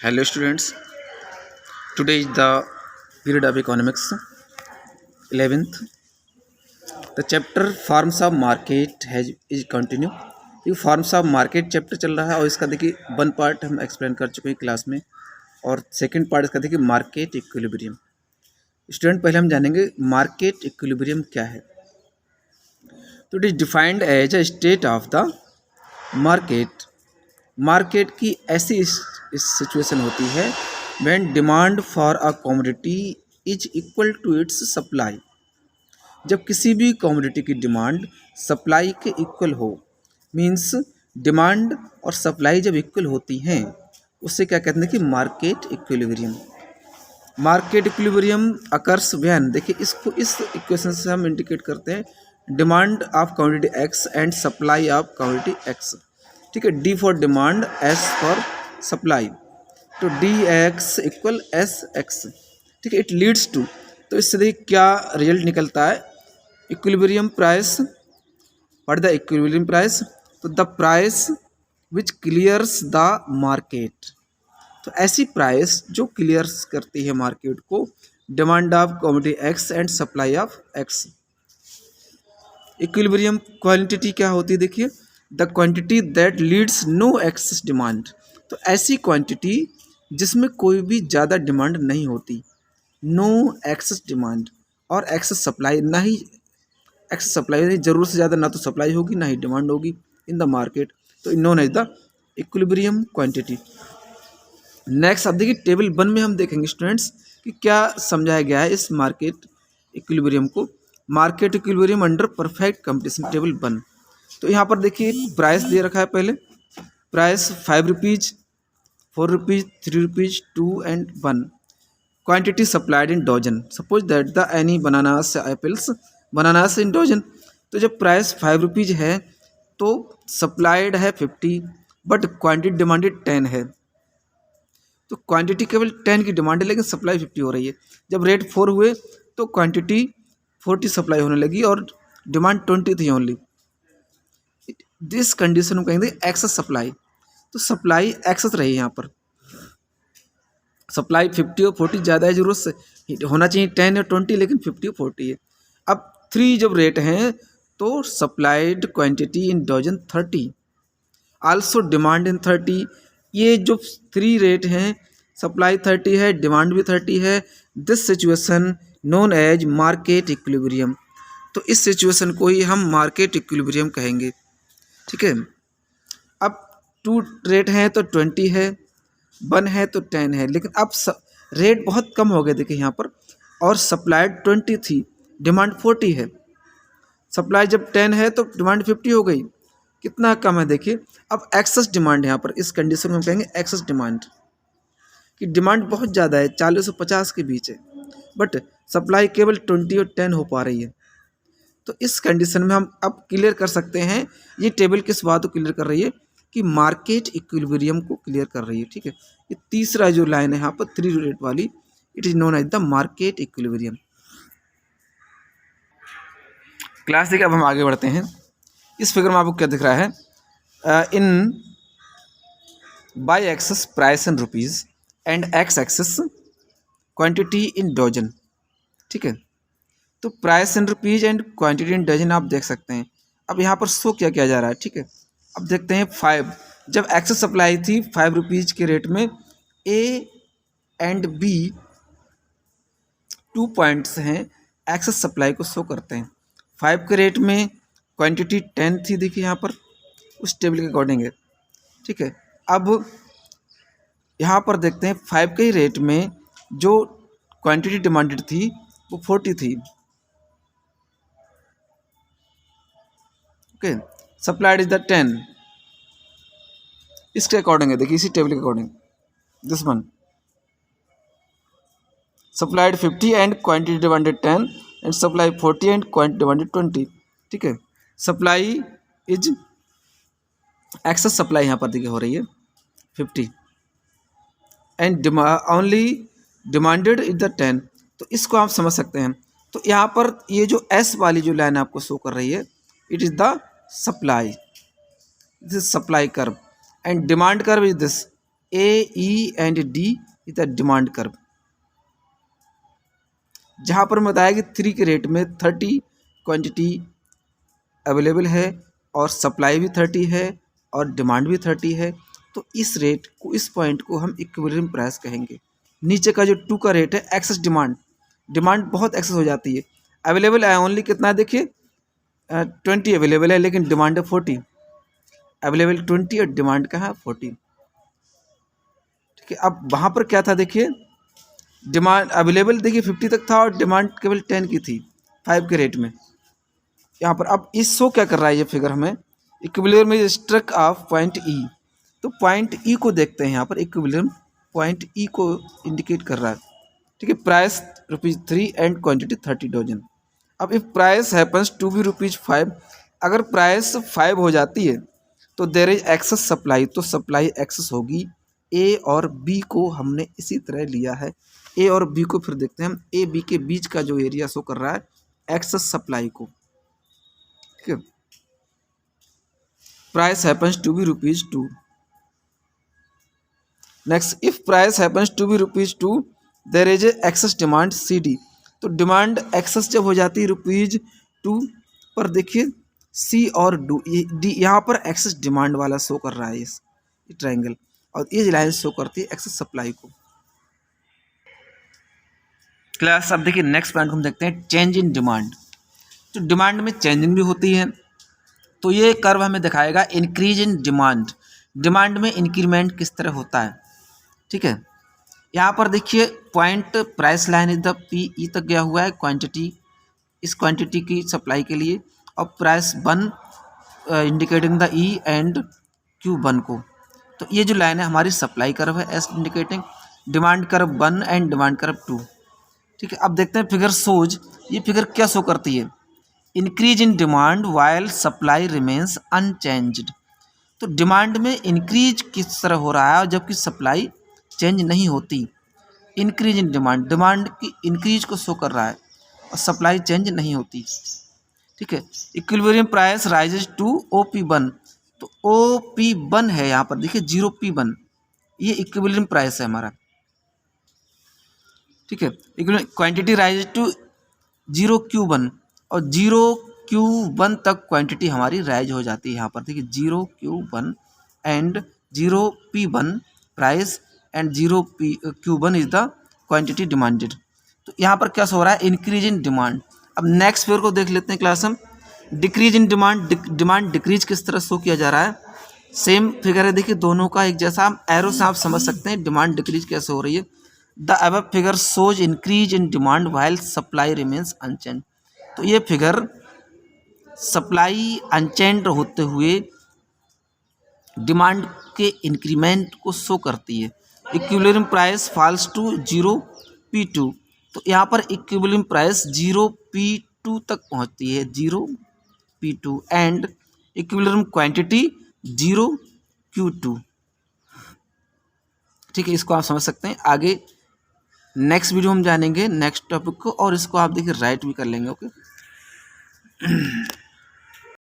Hello students, today is the period of economics 11th. The chapter forms of market has is continue. ये forms of market chapter चल रहा है और इसका देखिए वन पार्ट हम एक्सप्लेन कर चुके हैं क्लास में और सेकंड पार्ट इसका देखिए मार्केट इक्विलिब्रियम। स्टूडेंट पहले हम जानेंगे मार्केट इक्विलिब्रियम क्या है। तो it is defined as a state of the market. Market की ऐसी इस सिचुएशन होती है when demand for a commodity is equal to its supply. जब किसी भी कमोडिटी की डिमांड सप्लाई के इक्वल हो, मींस डिमांड और सप्लाई जब इक्वल होती हैं उससे क्या कहते हैं कि market equilibrium. Market equilibrium occurs when, देखिए इसको इस इक्वेशन से हम इंडिकेट करते हैं demand of commodity X and supply of commodity X. ठीक है, D for demand, S for supply, तो D X equal S X. ठीक है, इट लीड्स टू, तो इससे देखिए क्या रिजल्ट निकलता है, equilibrium price. What the equilibrium price, तो the price which clears the market. तो ऐसी प्राइस जो क्लियर्स करती है मार्केट को, demand of commodity X and supply of X. Equilibrium quantity क्या होती है, देखिए the quantity that leads no excess demand. तो ऐसी क्वांटिटी जिसमें कोई भी ज़्यादा डिमांड नहीं होती, नो एक्सेस डिमांड और एक्सेस सप्लाई, ना ही एक्सेस सप्लाई नहीं, ज़रूरत से ज़्यादा ना तो सप्लाई होगी ना ही डिमांड होगी इन द मार्केट, तो known as the equilibrium quantity. Next अब देखिए टेबल 1 में हम देखेंगे स्टूडेंट्स कि क्या समझाया गया है इस मार्केट इक्विलिब्रियम को। Market equilibrium under perfect competition, table 1। तो यहाँ पर देखिए प्राइस दे रखा है, पहले price 5 rupees, 4 rupees, 3 rupees, 2 and 1। Quantity supplied in dozen, suppose that the any bananas apples, bananas in dozen. तो जब प्राइस 5 रुपीज़ है तो सप्लाइड है 50, बट क्वांटिटी डिमांडेड 10 है। तो क्वांटिटी केवल 10 की डिमांड है लेकिन सप्लाई 50 हो रही है। जब रेट 4 हुए तो क्वांटिटी 40 सप्लाई होने लगी और डिमांड 20 थी ओनली। दिस कंडीशन को कहेंगे एक्सेस सप्लाई। तो सप्लाई एक्सेस रही है यहाँ पर, सप्लाई 50 और 40 ज़्यादा है, जरूरत से होना चाहिए 10 या 20 लेकिन 50 और 40 है। अब 3 जब रेट हैं तो supplied quantity in dozen 30, also demand in 30। ये जो 3 रेट हैं, सप्लाई 30 है, डिमांड भी 30 है, this situation known as market equilibrium. तो इस सिचुएशन को ही हम मार्केट इक्विलिब्रियम कहेंगे। ठीक है, अब 2 रेट हैं तो 20 है, 1 है तो 10 है, लेकिन अब रेट बहुत कम हो गए देखिए यहाँ पर, और सप्लाइड 20 थी, डिमांड 40 है। सप्लाई जब 10 है तो डिमांड 50 हो गई, कितना कम है देखिए। अब एक्सेस डिमांड यहाँ पर इस कंडीशन में हम कहेंगे एक्सेस डिमांड, कि डिमांड बहुत ज़्यादा है, 40 और 50 के बीच है, बट सप्लाई केवल 20 और 10 हो पा रही है। तो इस कंडीशन में हम अब क्लियर कर सकते हैं, ये टेबल किस बात को क्लियर कर रही है कि मार्केट इक्विलिब्रियम को क्लियर कर रही है। ठीक है, ये तीसरा जो लाइन है यहाँ पर 3 रेट वाली, it is known as the market equilibrium. Class देखिए अब हम आगे बढ़ते हैं। इस फिगर में आपको क्या दिख रहा है, in Y axis price in rupees and X axis quantity in dozen. ठीक है, तो price in rupees and quantity in dozen आप देख सकते हैं। अब यहाँ पर शो क्या किया जा रहा है। ठीक है, अब देखते हैं 5, जब एक्सेस सप्लाई थी 5 रुपीज़ के रेट में, ए एंड बी 2 पॉइंट्स हैं, एक्सेस सप्लाई को शो करते हैं। 5 के रेट में क्वांटिटी 10 थी, देखिए यहाँ पर उस टेबल के अकॉर्डिंग है। ठीक है, अब यहाँ पर देखते हैं 5 के ही रेट में जो क्वांटिटी डिमांडेड थी वो 40 थी। ओके, सप्लाइड इज द 10, इसके अकॉर्डिंग है, देखिए इसी टेबल के according, this one supplied 50 and quantity demanded 10 and supply 40 and quantity demanded 20। ठीक है, सप्लाई इज एक्सेस सप्लाई यहाँ पर देखिए हो रही है 50 and only demanded is the 10। तो इसको आप समझ सकते हैं। तो यहाँ पर ये जो एस वाली जो लाइन आपको शो कर रही है, it is the supply, this supply curve, and demand curve is this, AE and D is the demand curve. जहाँ पर मैं बताया कि 3 के रेट में 30 क्वांटिटी अवेलेबल है और सप्लाई भी 30 है और डिमांड भी 30 है, तो इस रेट को, इस पॉइंट को हम इक्विलिब्रियम प्राइस कहेंगे। नीचे का जो 2 का रेट है एक्सेस डिमांड, डिमांड बहुत एक्सेस हो जाती है। अवेलेबल है ओनली कितना, देखिए 20 अवेलेबल है लेकिन डिमांड है 40। अवेलेबल 20 और डिमांड का है 40। ठीक है, अब वहाँ पर क्या था, देखिए डिमांड अवेलेबल देखिए 50 तक था और डिमांड केवल 10 की थी 5 के रेट में। यहाँ पर अब इस शो क्या कर रहा है ये फिगर हमें, इक्विलिब्रियम में स्ट्रक ऑफ पॉइंट ई। तो पॉइंट ई को देखते हैं, यहाँ पर इक्विलिब्रियम पॉइंट ई को इंडिकेट कर रहा है। ठीक है, प्राइस ₹3 एंड क्वांटिटी 30 डजन। अब if price happens to be ₹5, अगर प्राइस 5 हो जाती है तो देयर इज एक्सेस सप्लाई, तो सप्लाई एक्सेस होगी। ए और बी को हमने इसी तरह लिया है। ए और बी को फिर देखते हैं हम, ए बी के बीच का जो एरिया शो कर रहा है एक्सेस सप्लाई को। ठीक है, price happens to be ₹2। Next, if price happens to be ₹2 there is excess demand CD। तो डिमांड एक्सेस जब हो जाती है ₹2 पर, देखिए सी और डी यहाँ पर एक्सेस डिमांड वाला शो कर रहा है इस ट्रायंगल, और ये लाइन शो करती है एक्सेस सप्लाई को। क्लास अब देखिए नेक्स्ट पॉइंट हम देखते हैं, चेंज इन डिमांड। तो डिमांड में चेंजिंग भी होती है, तो ये कर्व हमें दिखाएगा इंक्रीज इन डिमांड, डिमांड में इंक्रीमेंट किस तरह होता है। ठीक है, यहाँ पर देखिए point price line is the PE तक गया हुआ है क्वांटिटी, इस क्वांटिटी की सप्लाई के लिए, और price 1 indicating the E and Q1 को। तो ये जो लाइन है हमारी सप्लाई कर्व है, S indicating demand curve 1 and demand curve 2। ठीक है, अब देखते हैं फिगर सोज, ये फिगर क्या शो करती है, increase in demand while supply remains unchanged. तो डिमांड में इंक्रीज किस तरह हो रहा है और जबकि सप्लाई चेंज नहीं होती। इंक्रीज इन डिमांड, डिमांड की इंक्रीज को शो कर रहा है और सप्लाई चेंज नहीं होती। ठीक है, equilibrium price rises to OP1। तो OP1 है यहाँ पर, देखिए 0P1, ये इक्विलिब्रियम प्राइस है हमारा। ठीक है, क्वांटिटी राइजेज टू 0Q1 और 0Q1 तक क्वांटिटी हमारी राइज हो जाती है यहाँ पर। देखिए 0Q1 and 0P1 price and 0Q1 is the quantity demanded. तो यहाँ पर क्या हो रहा है, इंक्रीज इन डिमांड। अब नेक्स्ट फिगर को देख लेते हैं क्लास हम, decrease in demand, demand decrease किस तरह शो किया जा रहा है। सेम फिगर है, देखिए दोनों का एक जैसा, एरो से आप समझ सकते हैं डिमांड डिक्रीज कैसे हो रही है। The above figure shows increase in demand while supply remains unchanged. तो ये फिगर सप्लाई अनचेंज होते हुए डिमांड के इंक्रीमेंट को शो करती है। Equilibrium price falls to 0P2। तो यहाँ पर इक्विलिब्रियम प्राइस 0P2 तक पहुँचती है, 0P2 and equilibrium quantity 0Q2। ठीक है, इसको आप समझ सकते हैं। आगे नेक्स्ट वीडियो हम जानेंगे नेक्स्ट टॉपिक को, और इसको आप देखिए राइट भी कर लेंगे। ओके।